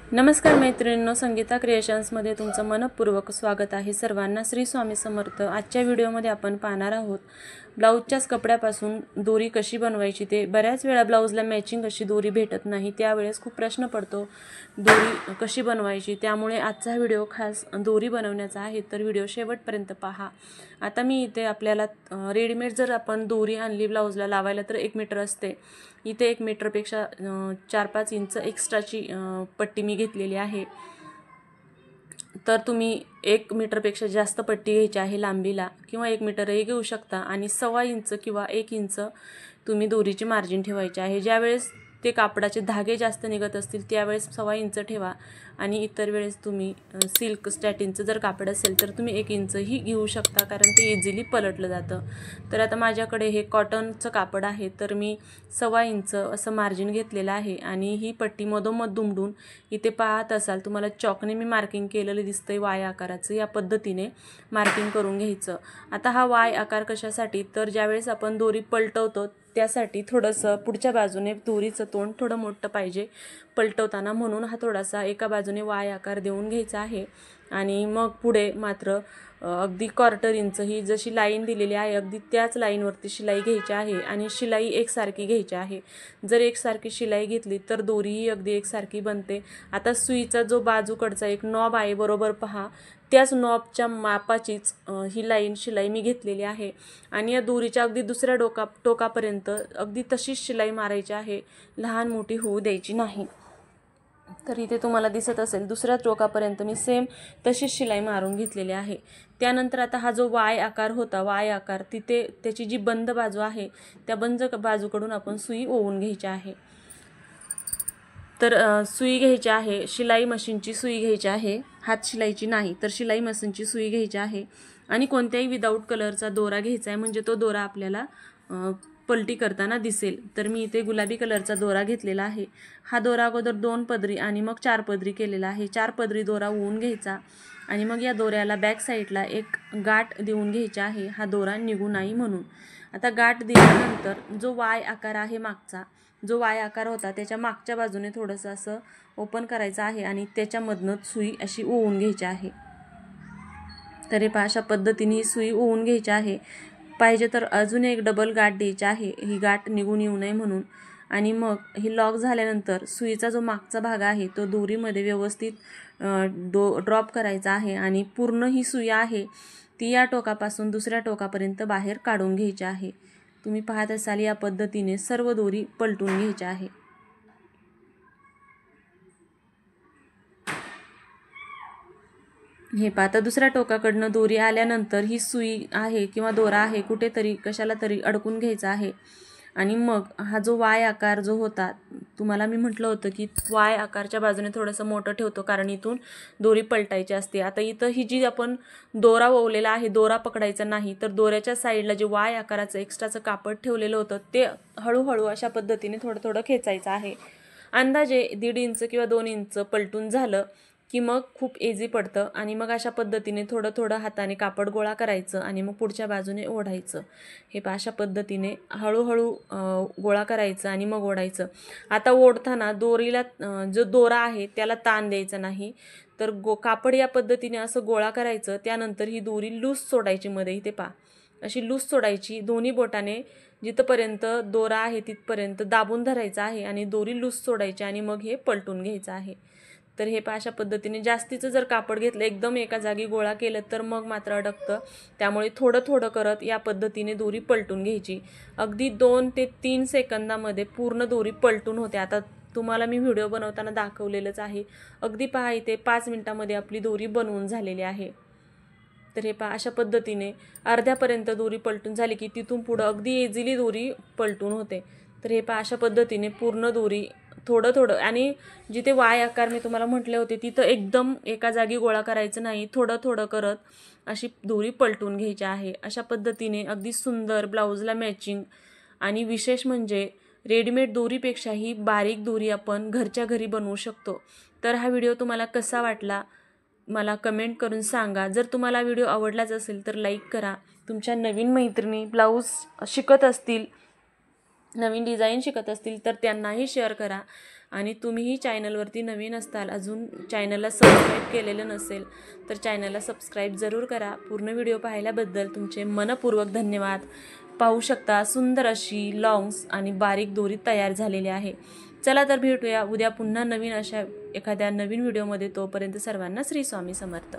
नमस्कार मैत्रिणींनो, संगीता क्रिएशन्समध्ये तुमचं मनपूर्वक स्वागत आहे। सर्वांना श्री स्वामी समर्थ। आजच्या व्हिडिओमध्ये आपण पाहणार आहोत ब्लाऊजच्याच कपड्यापासून दोरी कशी बनवायची। ते बऱ्याच वेळा ब्लाऊजला मॅचिंग अशी दोरी भेटत नाही, त्यावेळेस खूप प्रश्न पडतो दोरी कशी बनवायची। त्यामुळे आजचा व्हिडिओ खास दोरी बनवण्याचा आहे, तर व्हिडिओ शेवटपर्यंत पहा। आता मी इथे आपल्याला रेडीमेड जर आपण दोरी आणली ब्लाऊजला लावायला तर 1 मीटर असते। इथे 1 मीटरपेक्षा 4-5 इंच एक्स्ट्राची पट्टी मी घेतलेली आहे। तर तुम्ही 1 मीटरपेक्षा जास्त पट्टी घ्यायची आहे लांबीला, किंवा 1 मीटरही घेऊ शकता। आणि 1.25 इंच किंवा 1 इंच तुम्ही दोरीची मार्जिन ठेवायची आहे। ज्यावेळेस ते कापडाचे धागे जास्त निघत असतील त्यावेळेस 1.25 इंच ठेवा, आणि इतर वेळेस तुम्ही सिल्क स्टॅटिनचं जर कापड असेल तर तुम्ही 1 इंचही घेऊ शकता, कारण ते इझिली पलटलं जातं। तर आता माझ्याकडे हे कॉटनचं कापड आहे, तर मी 1.25 इंच असं मार्जिन घेतलेलं आहे। आणि ही पट्टी मधोमध दुमडून इथे पाहत असाल तुम्हाला चॉकने मी मार्किंग केलेलं दिसतंय वाय आकाराचं। या पद्धतीने मार्किंग करून घ्यायचं। आता हा वाय आकार कशासाठी, तर ज्यावेळेस आपण दोरी पलटवतो त्यासाठी थोडंसं पुढच्या बाजूने दोरीचं तोंड थोडं मोठं पाहिजे पलटवताना, म्हणून हा थोडासा एका बाजूने वाय आकार देऊन घ्यायचा आहे। आणि मग पुढे मात्र अगदी 1/4 इंच ही जशी लाईन दिलेली आहे अगदी त्याच लाईनवरती शिलाई घ्यायची आहे, आणि शिलाई एकसारखी घ्यायची आहे। जर एकसारखी शिलाई घेतली तर दोरीही अगदी एकसारखी बनते। आता सुईचा जो बाजूकडचा एक नॉब आहे बरोबर पहा, त्याच नॉबच्या मापाचीच ही लाईन शिलाई मी घेतलेली आहे। आणि या दोरीच्या अगदी दुसऱ्या टोकापर्यंत अगदी तशीच शिलाई मारायची आहे, लहान मोठी होऊ द्यायची नाही। तर इथे तुम्हाला दिसत असेल दुसऱ्या टोकापर्यंत मी सेम तशीच शिलाई मारून घेतलेली आहे। त्यानंतर आता हा जो वाय आकार होता, वाय आकार तिथे त्याची जी बंद बाजू आहे त्या बंद बाजूकडून आपण सुई ओवून घ्यायची आहे। तर सुई घ्यायची आहे, शिलाई मशीनची सुई घ्यायची आहे, हात शिलाईची नाही तर शिलाई मशीनची सुई घ्यायची आहे। आणि कोणत्याही विदाऊट कलरचा दोरा घ्यायचा आहे, म्हणजे तो दोरा आपल्याला पलटी करताना दिसेल। तर मी इथे गुलाबी कलरचा दोरा घेतलेला आहे। हा दोरा अगोदर 2 पदरी आणि मग 4 पदरी केलेला आहे। 4 पदरी दोरा ओवून घ्यायचा, आणि मग या दोऱ्याला बॅक साईडला एक गाठ देऊन घ्यायची आहे, हा दोरा निघू नाही म्हणून। आता गाठ दिल्यानंतर जो वाय आकार आहे मागचा, जो वाय आकार होता त्याच्या मागच्या बाजूने थोडंसं असं ओपन करायचं आहे, आणि त्याच्यामधनं सुई अशी ओवून घ्यायची आहे। तर हे पहा, अशा पद्धतीने ही सुई ओवून घ्यायची आहे। पाहिजे तर अजून एक डबल गाठ द्यायची आहे, ही गाठ निघून येऊ नये म्हणून। आणि मग ही लॉक झाल्यानंतर सुईचा जो मागचा भाग आहे तो दोरीमध्ये व्यवस्थित ड्रॉप करायचा आहे, आणि पूर्ण ही सुई आहे ती या टोकापासून दुसऱ्या टोकापर्यंत बाहेर काढून घ्यायची आहे। तुम्ही पाहत असाल या पद्धतीने सर्व दोरी पलटून घ्यायच्या आहे। हे पहा, आता दुसऱ्या टोकाकडनं दोरी आल्यानंतर ही सुई आहे किंवा दोरा आहे कुठेतरी कशाला तरी अडकून घ्यायचा आहे। आणि मग हा जो वाय आकार जो होता, तुम्हाला मी म्हटलं होतं की वाय आकारच्या बाजूने थोडंसं मोठं ठेवतो, कारण इथून दोरी पलटायची असते। आता इथं ही जी आपण दोरा ओवलेला आहे, दोरा पकडायचा नाही, तर दोऱ्याच्या साईडला जे वाय आकाराचं एक्स्ट्राचं कापड ठेवलेलं होतं ते हळूहळू अशा पद्धतीने थोडं थोडं खेचायचं आहे। अंदाजे 1.5 इंच किंवा 2 इंच पलटून झालं की मग खूप इझी पडतं। आणि मग अशा पद्धतीने थोडं थोडं हाताने कापड गोळा करायचं, आणि मग पुढच्या बाजूने ओढायचं। हे पहा, अशा पद्धतीने हळूहळू गोळा करायचं आणि मग ओढायचं। आता ओढताना दोरीला जो दोरा आहे त्याला ताण द्यायचा नाही, तर कापड या पद्धतीने असं गोळा करायचं। त्यानंतर ही दोरी लूज सोडायची मध्ये, इथे पहा अशी लूज सोडायची। दोन्ही बोटाने जिथपर्यंत दोरा आहे तिथपर्यंत दाबून धरायचं आहे, आणि दोरी लूज सोडायची, आणि मग हे पलटून घ्यायचं आहे। तर हे पहा, अशा पद्धतीने जास्तीचं जर कापड घेतलं एकदम एका जागी गोळा केलं तर मग मात्र अडकतं, त्यामुळे थोडं थोडं करत या पद्धतीने दोरी पलटून घ्यायची। अगदी 2 ते 3 सेकंदामध्ये पूर्ण दोरी पलटून होते। आता तुम्हाला मी व्हिडिओ बनवताना दाखवलेलंच आहे। अगदी पहा, इथे 5 मिनिटांमध्ये आपली दोरी बनवून झालेली आहे। तर हे पहा, अशा पद्धतीने अर्ध्यापर्यंत दोरी पलटून झाली की तिथून पुढं अगदी इझिली दोरी पलटून होते। तर हे पहा, अशा पद्धतीने पूर्ण दोरी थोडं थोडं, आणि जिथे वाय आकार मी तुम्हाला म्हटले होते तिथं एकदम एका जागी गोळा करायचं नाही, थोडं थोडं करत अशी दोरी पलटून घ्यायची आहे। अशा पद्धतीने अगदी सुंदर ब्लाऊजला मॅचिंग, आणि विशेष म्हणजे रेडीमेड दोरीपेक्षाही बारीक दोरी आपण घरच्या घरी बनवू शकतो। तर हा व्हिडिओ तुम्हाला कसा वाटला मला कमेंट करून सांगा। जर तुम्हाला व्हिडिओ आवडलाच असेल तर लाईक करा। तुमच्या नवीन मैत्रिणी ब्लाऊज शिकत असतील, नवीन डिझाईन शिकत असतील तर त्यांनाही शेअर करा। आणि तुम्हीही चॅनलवरती नवीन असताल, अजून चॅनलला सबस्क्राईब केलेलं नसेल तर चॅनलला सबस्क्राईब जरूर करा. पूर्ण व्हिडिओ पाहिल्याबद्दल तुमचे मनपूर्वक धन्यवाद. पाहू शकता सुंदर अशी लॉंग्स आणि बारीक दोरी तयार झालेली आहे. चला तर भेटूया उद्या पुन्हा नवीन अशा एखाद्या नवीन व्हिडिओमध्ये. तोपर्यंत सर्वांना श्री स्वामी समर्थ.